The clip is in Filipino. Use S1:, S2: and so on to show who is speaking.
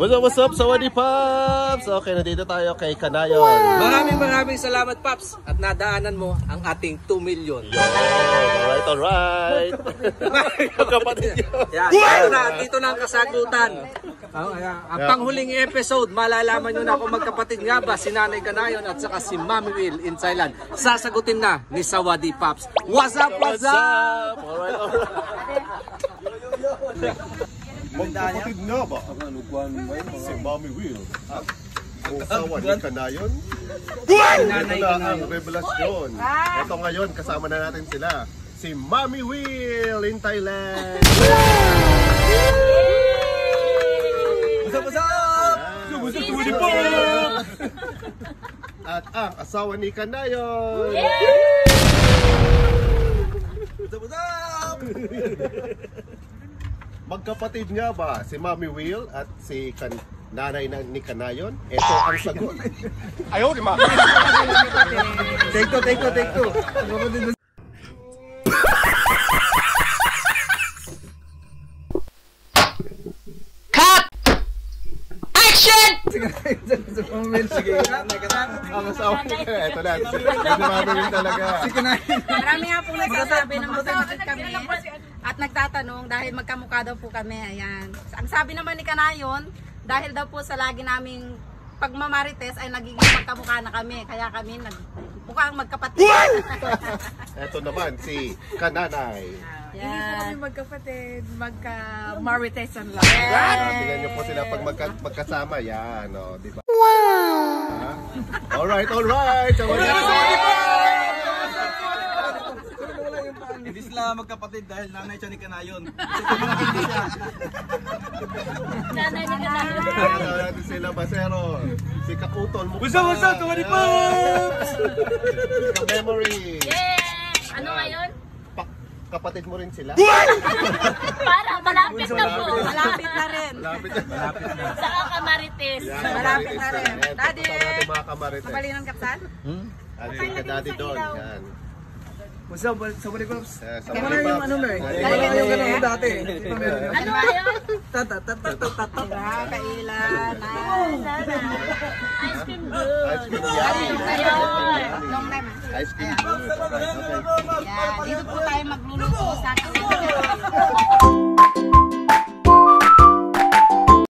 S1: What's up, Sawadi Pops? Okay, nandito tayo kay Kanayon.
S2: Maraming salamat, Pops. At nadaanan mo ang ating 2 million.
S1: Alright. Magkapatid yun.
S2: Dito na ang kasagutan. Ang panghuling episode, malalaman nyo na kung magkapatid nga ba si Nanay Kanayon at saka si Mami Will in Thailand. Sasagutin na ni Sawadi Pops. What's up?
S1: Alright.
S3: Magkapatid nga ba si Mami Will at ang asawa ni Kanayon? Ito na ang revelasyon. Ito ngayon, kasama na natin sila. Si Mami Will in Thailand. What's up? At ang asawa ni Kanayon. What's up? Magkapatid nga ba si Mami Will at si nanay ni Kanayon? Ito ang sagot. Ayaw, di ma.
S2: Take two.
S4: Cut! Action!
S3: Ang asawa ni Kanayon. Ito na. Si Mami Will talaga.
S5: Marami nga po nagsasabi na magkapatid kami at nagtatanong dahil magkamukha daw po kami. Ayan. Ang sabi naman ni Kanayon, dahil daw po sa lagi naming pagmamarites ay nagiging magkamukha na kami. Kaya kami mukhang magkapatid.
S3: Ito naman si Kananay.
S5: Hindi po kami magkapatid, magka-maritesan lang.
S3: Tingnan niyo po sila pag magkasama. Yan, o. Diba? Wow! Alright.
S6: Hindi sila magkapatid dahil nanay siya ni Kanayon.
S4: Nanay ni Kanayon.
S3: Ito natin sila, Basero. Si Kakutol mo.
S6: What's up, Sawadi Pops?
S3: Si Ka-Memory.
S4: Yeah! Ano ngayon?
S3: Kapatid mo rin sila?
S4: Para malapit na po.
S5: Malapit na rin.
S3: Malapit na.
S4: Saka Kamarites.
S5: Malapit na rin. Daddy,
S3: natin mga kamarites.
S5: mabalinan kapsal?
S3: At si Kadadi doon. Yan.
S6: What's up, Sawadi Pops?
S3: Ano yung ano, Mer?
S6: Yung ganun dati.
S4: Ano ngayon?
S5: Kailan.
S4: Ice cream good.
S3: Ice cream yummy.
S5: Long time.
S3: Ice cream good. Okay.
S5: Yan. Dito po tayo magluluto sa